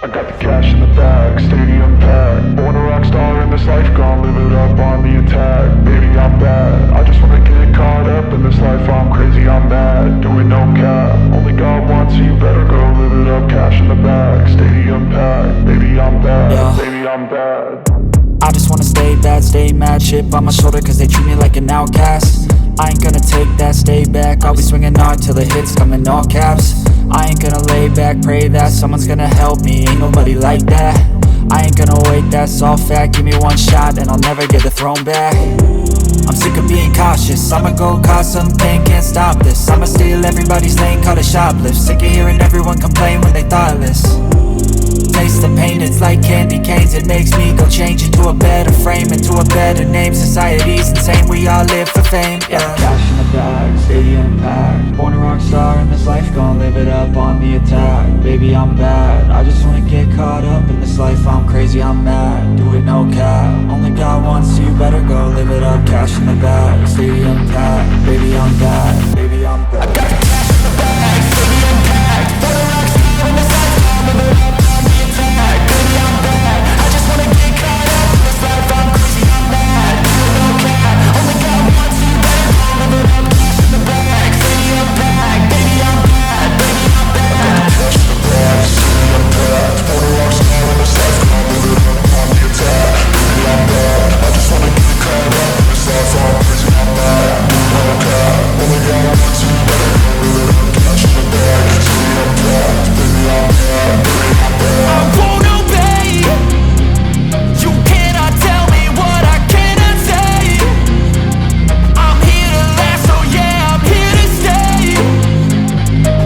I got the cash in the bag, stadium packed. Born a rock star in this life, gon' live it up on the attack. Baby, I'm bad, I just wanna get caught up in this life. I'm crazy, I'm mad, doing no cap. Only God wants, so you better go live it up. Cash in the bag, stadium packed. Baby, I'm bad, Yeah. baby, I'm bad. I just wanna stay bad, stay mad. Chip on my shoulder cause they treat me like an outcast. I ain't gonna take that, stay back. I'll be swinging hard till the hits come in all caps. I ain't gonna lay back, pray that someone's gonna help me. Ain't nobody like that. I ain't gonna wait, that's all fact. Give me one shot and I'll never get the throne back. I'm sick of being cautious, I'ma go cause some pain, can't stop this. I'ma steal everybody's lane, call it shoplift. Sick of hearing everyone complain when they thoughtless. Taste the pain, it's like candy canes. It makes me go change into a better frame, into a better name. Society's insane, we all live for fame, yeah. Cash in the bag, stadium packed. Born a rock star in this life, gon' live it up on the attack. Baby, I'm bad, I just wanna get caught up in this life. I'm crazy, I'm mad, do it no cap. Only God wants, so you better go live it up. Cash in the bag, stadium packed. Baby, I'm bad, baby, I'm bad. I got the cash in the bag, stadium packed. Born a rock star in this life, gon' live it up on the attack. Baby, I'm bad, I just wanna get caught up in this life. I'm crazy, I'm mad, do it no cap. Only God wants, so you better go live it up. Cash in the bag, stadium packed. Baby, I'm bad, baby, I'm bad. Cash in the bag, stadium packed. Born a rock star in this life, gon' live it up on the attack. Baby, I'm bad, I just wanna get caught up in this life. I'm crazy, I'm mad, do it no cap. Only God wants, so you better go live it up. Cash in the bag, stadium packed. Baby, I'm bad, baby, I'm bad. I won't obey. You cannot tell me what I cannot say. I'm here to last, so yeah, I'm here to stay.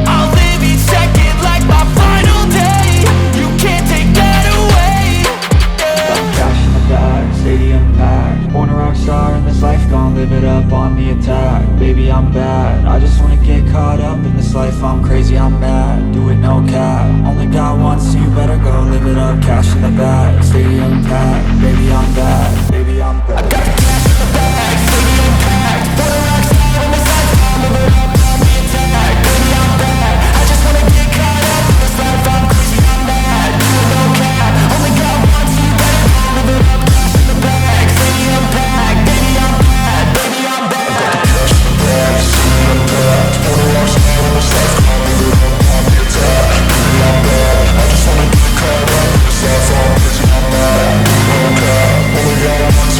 I'll live each second like my final day. You can't take that away, yeah. Cash in the bag, stadium packed. Born a rock star in this life, gon' live it up on the attack. Baby, I'm bad, I just wanna get caught up in this life. I'm crazy, I'm mad, do it no cap. Only God wants, so you better go live it up. Cash in the bag, stadium packed. Baby, I'm bad, baby, I'm bad. I got the cash in the bag, stadium packed. Born a rock star in this life, gon' live it up on the attack. Baby, I'm bad, I just wanna get caught up in this life. I'm crazy, I'm mad, do it no cap. Only God wants, so you better go live it up. Cash in the bag, stadium packed. Baby, I'm bad, baby, I'm bad. Cash in the bag, stadium packed. Born a rock star in this life, gon' live it up on the attack. Baby, I'm bad, I just wanna get caught up in this life. I'm crazy, I'm mad, do it no cap. Only God wants,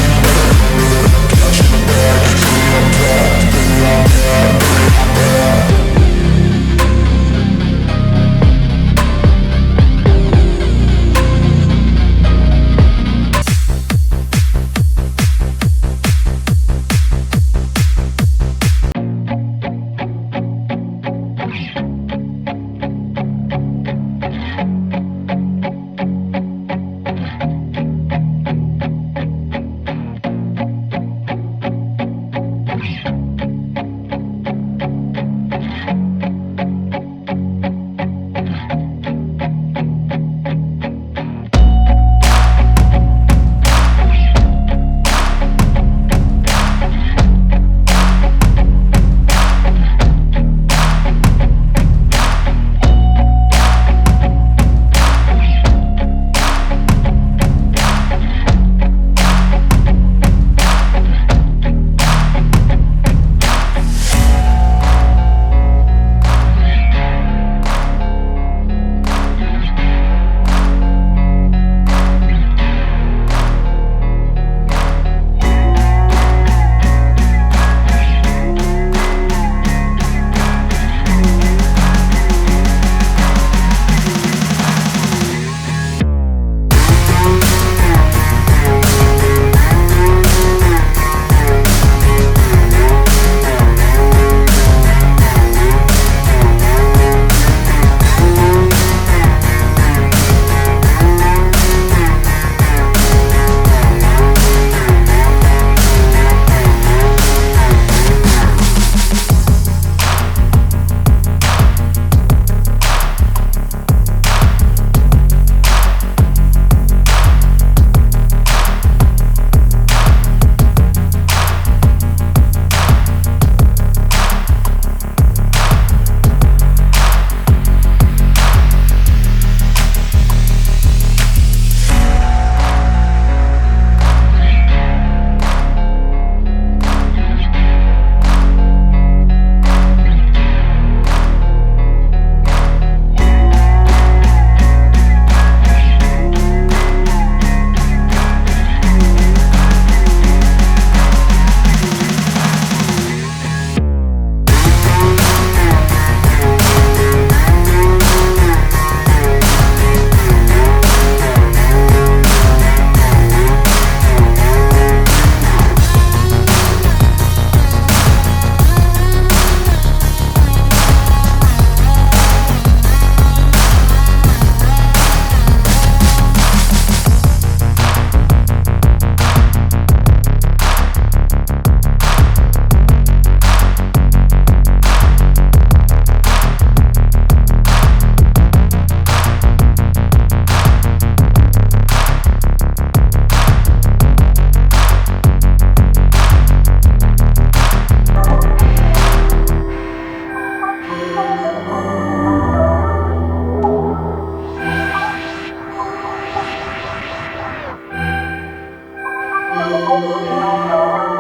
Moving on.